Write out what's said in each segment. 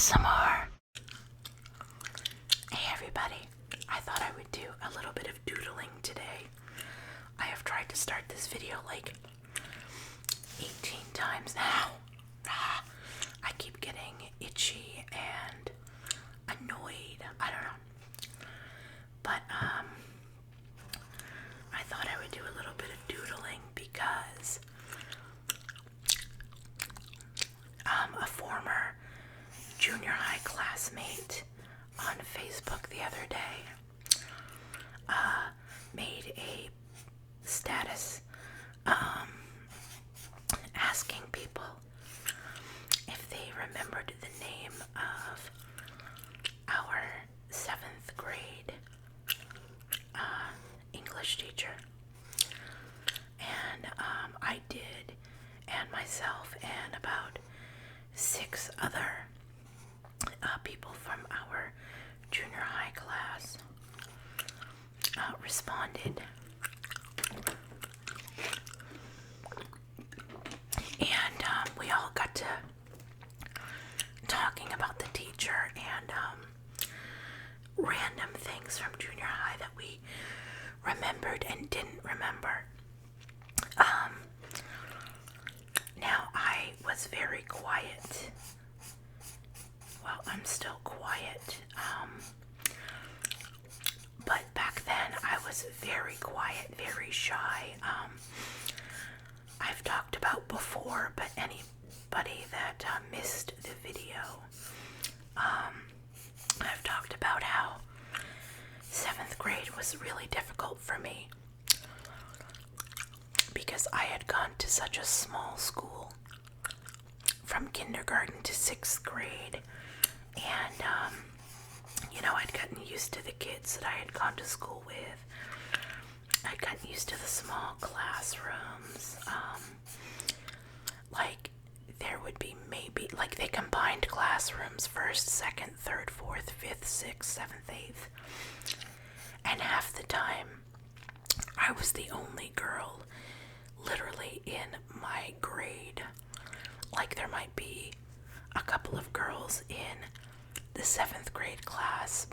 ASMR. Hey everybody, I thought I would do a little bit of doodling today. I have tried to start this video like 18 times now. I keep getting itchy and annoyed. I don't know. But I thought I would do a little bit of doodling because a former junior high classmate on Facebook the other day made a status asking people if they remembered the name of our 7th grade English teacher. And I did, and myself and about 6 other people from our junior high class responded. And we all got to talking about the teacher and random things from junior high that we remembered and didn't remember. Now, I was very quiet. Well, I'm still quiet. But back then, I was very quiet, very shy. I've talked about before, but anybody that missed the video, I've talked about how 7th grade was really difficult for me because I had gone to such a small school from kindergarten to 6th grade, and I'd gotten used to the kids that I had gone to school with. I'd gotten used to the small classrooms. There would be maybe, they combined classrooms, 1st, 2nd, 3rd, 4th, 5th, 6th, 7th, 8th. And half the time, I was the only girl literally in my grade. There might be a couple of girls in the 7th grade class,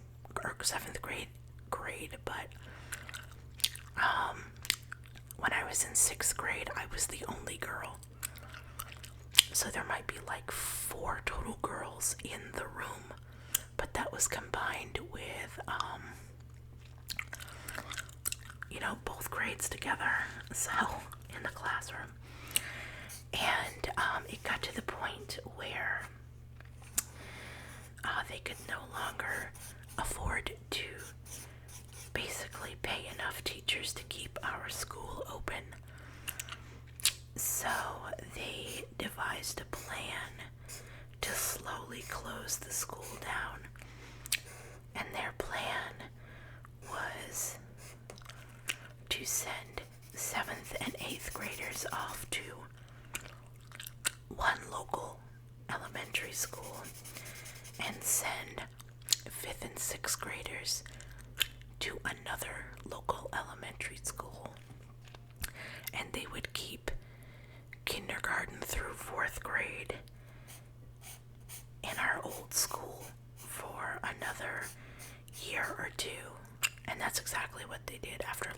or 7th grade, but when I was in 6th grade, I was the only girl. So there might be 4 total girls in the room, but that was combined with, both grades together, so in the classroom. And it got to the point where they could no longer afford to basically pay enough teachers to keep our school open. So they devised a plan to slowly close the school down. And their plan was to send 7th and 8th graders off to one local elementary school and send 5th and 6th graders to another local elementary school. And they would keep kindergarten through 4th grade in our old school for another year or 2. And that's exactly what they did. After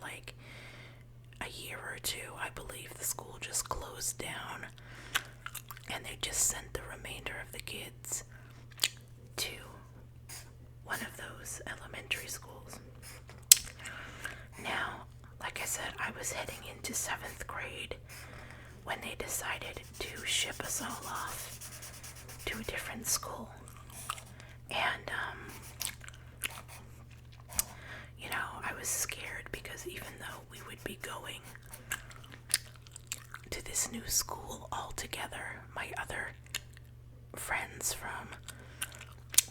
a year or 2, I believe the school just closed down, and they just sent the remainder of the kids to one of those elementary schools. Now, like I said, I was heading into 7th grade when they decided to ship us all off to a different school. And, I was scared because even though we would be going to this new school all together, my other friends from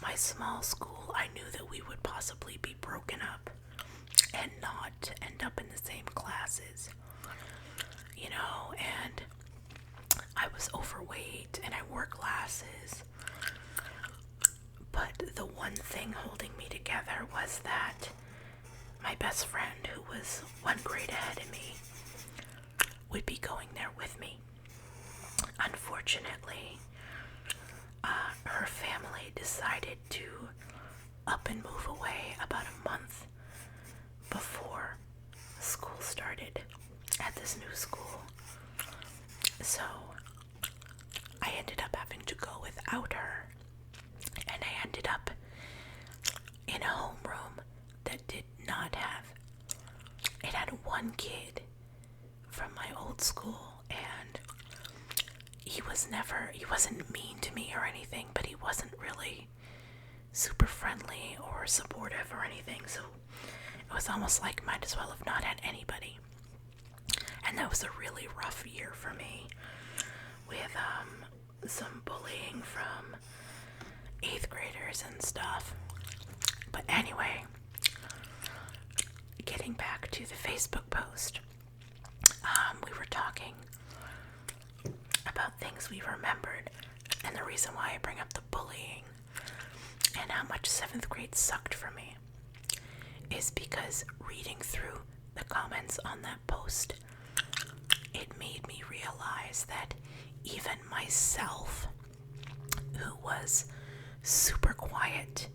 my small school, I knew that we would possibly be broken up and not end up in the same classes, and I was overweight and I wore glasses. But the one thing holding me together was that my best friend, who was 1 grade ahead of me, would be going there with me. Unfortunately, her family decided to up and move away about a month before school started at this new school. So I ended up having to go without her, and I ended up in a homeroom that did not have, it had one kid from my old school, and he wasn't mean to me or anything, but he wasn't really super friendly or supportive or anything, so it was almost like might as well have not had anybody. And that was a really rough year for me, with some bullying from 8th graders and stuff. But anyway, getting back to the Facebook post, we were talking about things we remembered, and the reason why I bring up the bullying and how much 7th grade sucked for me is because reading through the comments on that post, it made me realize that even myself, who was super quiet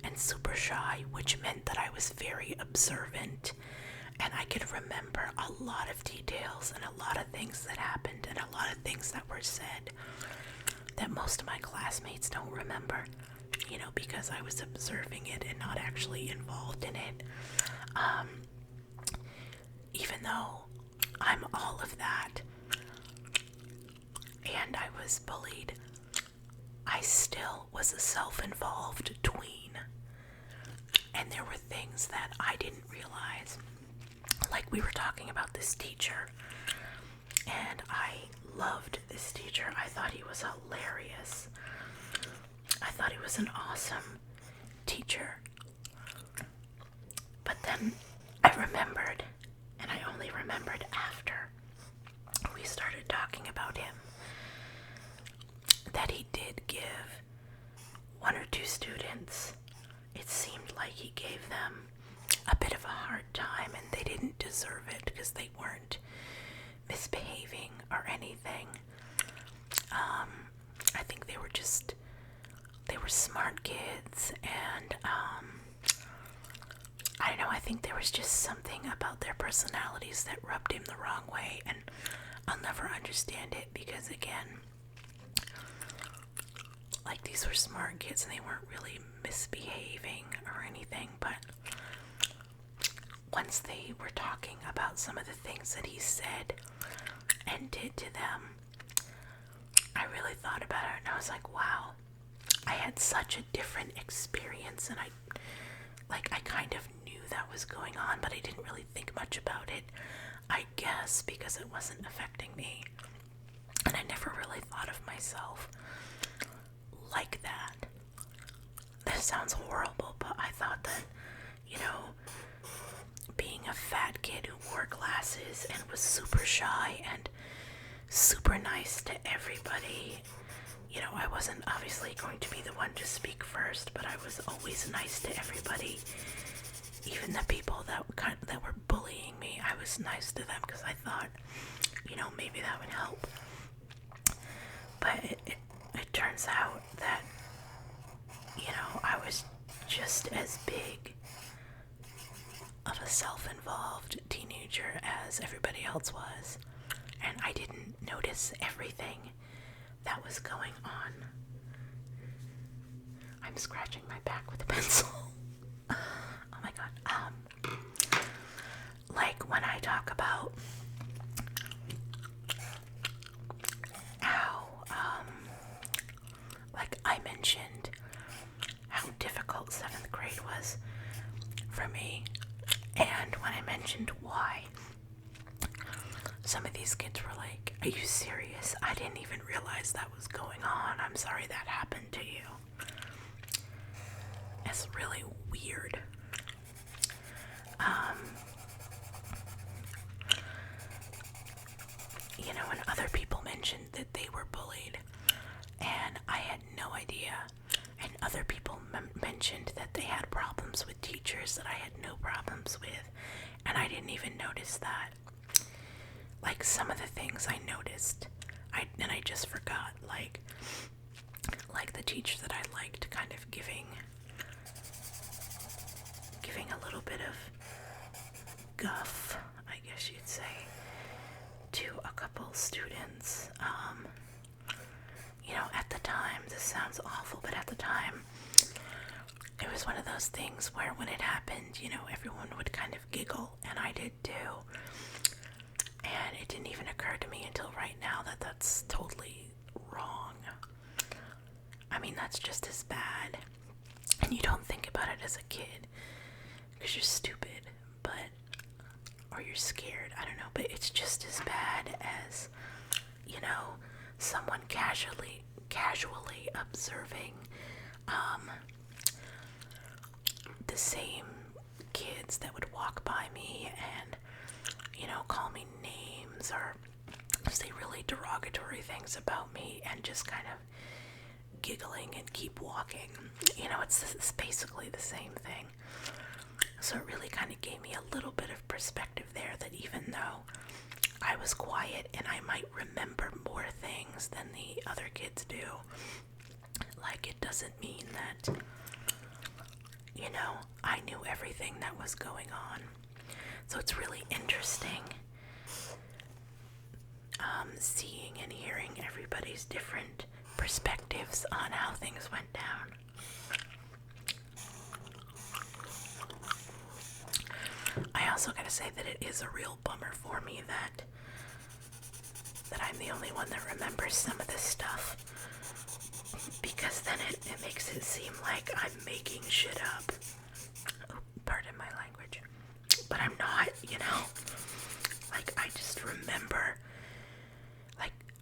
and super shy, which meant that I was very observant and I could remember a lot of details and a lot of things that happened and a lot of things that were said that most of my classmates don't remember, because I was observing it and not actually involved in it. Even though I'm all of that and I was bullied, I still was a self-involved tween. And there were things that I didn't realize. Like, we were talking about this teacher, and I loved this teacher. I thought he was hilarious. I thought he was an awesome teacher. But then I remembered, and I only remembered after we started talking about him, that he did give one or two students, it seemed like he gave them a bit of a hard time, and they didn't deserve it because they weren't misbehaving or anything. I think they were smart kids, and I don't know, I think there was just something about their personalities that rubbed him the wrong way, and I'll never understand it because, again, like, these were smart kids and they weren't really misbehaving or anything, but once they were talking about some of the things that he said and did to them, I really thought about it, and I was like, wow, I had such a different experience, and I kind of knew that was going on, but I didn't really think much about it, I guess because it wasn't affecting me, and I never really thought of myself like that. This sounds horrible, but I thought that, being a fat kid who wore glasses and was super shy and super nice to everybody, I wasn't obviously going to be the one to speak first, but I was always nice to everybody. Even the people that were bullying me, I was nice to them because I thought, maybe that would help. But it turns out that, I was just as big of a self-involved teenager as everybody else was, and I didn't notice everything that was going on. I'm scratching my back with a pencil. Oh my god. Like, when I talk about how, like, I mentioned how difficult 7th grade was for me, and when I mentioned why, some of these kids were like, are you serious? I didn't even realize that was going on. I'm sorry that happened to you. It's really weird. When other people mentioned that they were bullied, and I had no idea, and other people mentioned that they had problems with teachers that I had no problems with, and I didn't even notice that. Like, some of the things I noticed, and I just forgot, like the teacher that I liked kind of giving students. At the time, this sounds awful, but at the time, it was one of those things where when it happened, everyone would kind of giggle, and I did too. And it didn't even occur to me until right now that that's totally wrong. I mean, that's just as bad. And you don't think about it as a kid because you're stupid, or you're scared, I don't know, but it's just as bad as, someone casually observing the same kids that would walk by me and, call me names or say really derogatory things about me and just kind of giggling and keep walking. It's basically the same thing. So it really kind of gave me a little bit of perspective there, that even though I was quiet and I might remember more things than the other kids do, it doesn't mean that, I knew everything that was going on. So it's really interesting seeing and hearing everybody's different perspectives on how things went down. I also gotta say that it is a real bummer for me that I'm the only one that remembers some of this stuff, because then it makes it seem like I'm making shit up. Oh, pardon my language. But I'm not, I just remember,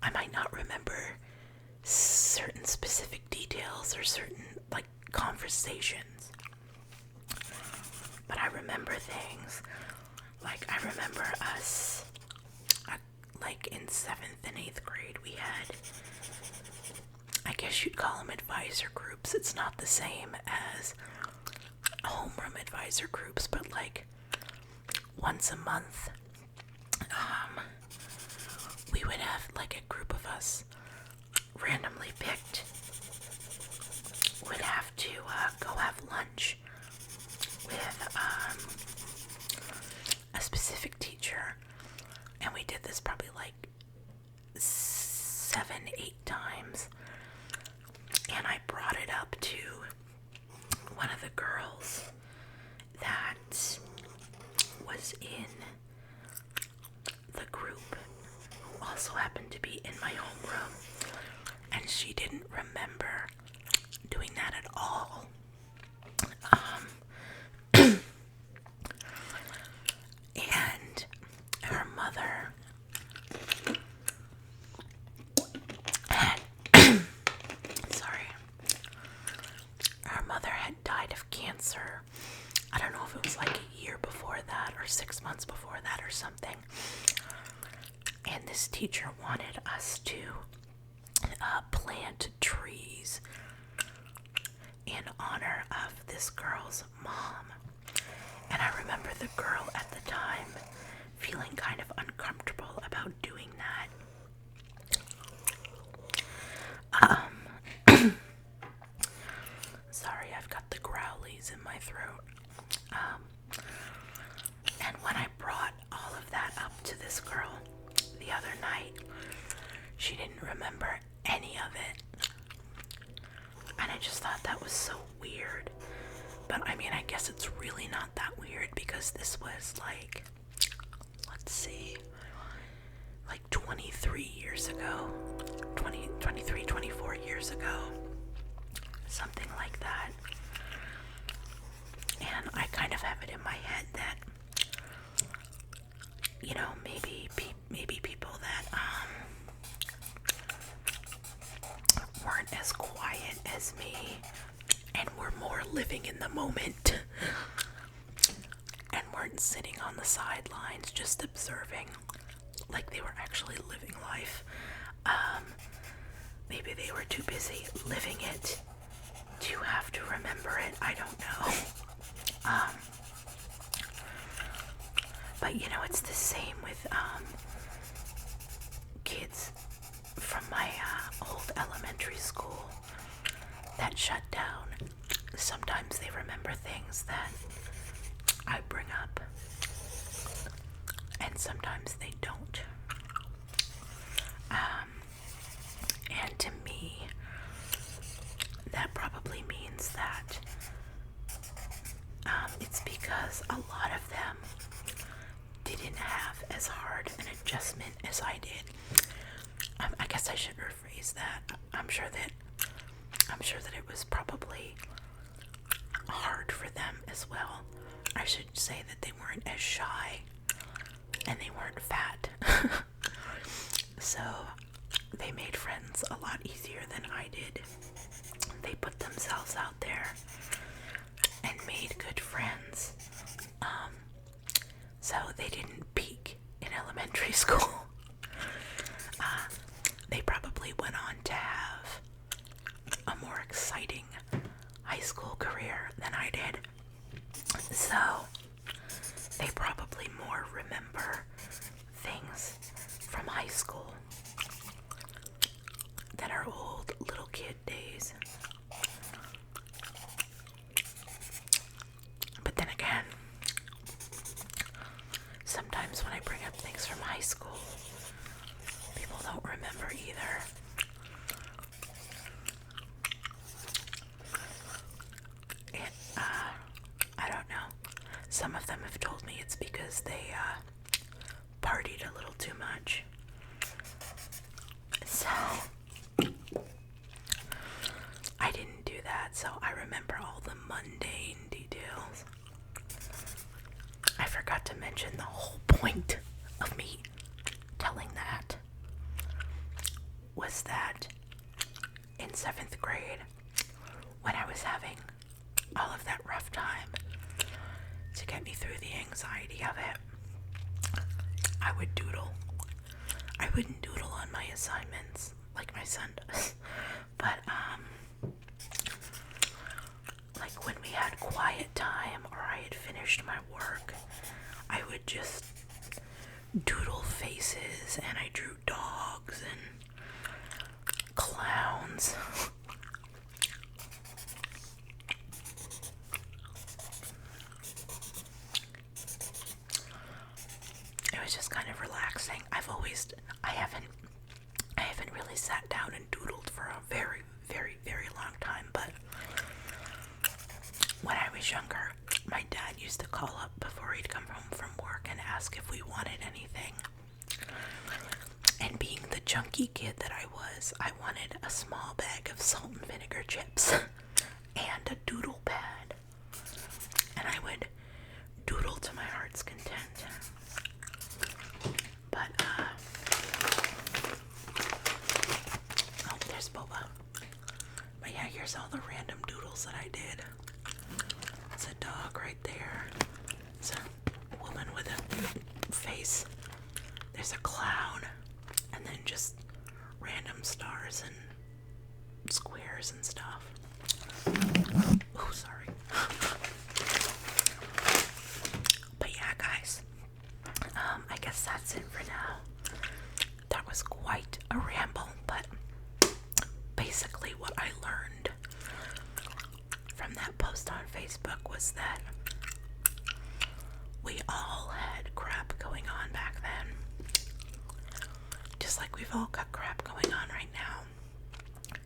I might not remember certain specific details or certain, conversations. But I remember things. I remember us, in 7th and 8th grade, we had, I guess you'd call them advisor groups. It's not the same as homeroom advisor groups, but once a month, we would have a group of us randomly picked would have to go have lunch with a specific teacher, and we did this probably 7-8 times, and I brought it up to one of the girls that was in the group, who also happened to be in my homeroom, and she didn't remember doing that at all. And her mother had her mother had died of cancer. I don't know if it was a year before that or 6 months before that or something. And this teacher wanted us to plant trees in honor of this girl's mom. And I remember the girl at the time feeling kind of uncomfortable about doing that. Sorry, I've got the growlies in my throat. And when I brought all of that up to this girl the other night, she didn't remember any of it. And I just thought that was so weird. But I mean, I guess it's really not that weird, because this was 23 years ago. 23, 24 years ago. Something like that. And I kind of have it in my head that, maybe people that weren't as quiet as me and were more living in the moment and weren't sitting on the sidelines just observing, they were actually living life. Maybe they were too busy living it to have to remember it. I don't know. But it's the same with kids from my old elementary school that shut down. Sometimes they remember things that I bring up, and sometimes they don't. And to me, that probably means that it's because a lot of them didn't have as hard an adjustment as I did. I guess I should rephrase that. I'm sure that it was probably hard for them as well. I should say that they weren't as shy and they weren't fat. So they made friends a lot easier than I did. They put themselves out there and made good friends. So they didn't peak in elementary school. They probably went on to have a more exciting high school career than I did. So they probably more remember things from high school than our old little kid days. But then again, sometimes when I bring up things from high school, people don't remember either. I don't know. Some of them have told me it's because they partied a little too much. So I didn't do that, so I remember all the mundane details. I forgot to mention the whole point of me telling that was that in 7th grade, when I was having all of that rough time to get me through the anxiety of it, I would doodle. I wouldn't doodle on my assignments like my son does, but like when we had quiet time or I had finished my work, I would just doodle faces, and I drew dogs and clowns. It was just kind of relaxing. I haven't really sat down and doodled for a very, very, very long time, but when I was younger, my dad used to call up before he'd come home from work and ask if we wanted anything. And being the junky kid that I was, I wanted a small bag of salt and vinegar chips and a doodle pad. And I would doodle to my heart's content. But, oh, there's Boba. But yeah, here's all the random doodles that I did. There's a dog right there. There's a woman with a face. There's a clown. And then just random stars and squares and stuff. Oh, sorry. But yeah, guys. I guess that's it for now. That was quite a ramble, but basically what I learned from that post on Facebook was that we all had crap going on back then. Just like we've all got crap going on right now.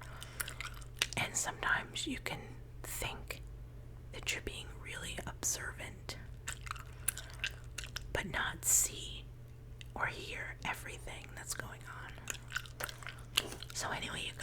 And sometimes you can think that you're being really observant, but not see or hear everything that's going on. So anyway, you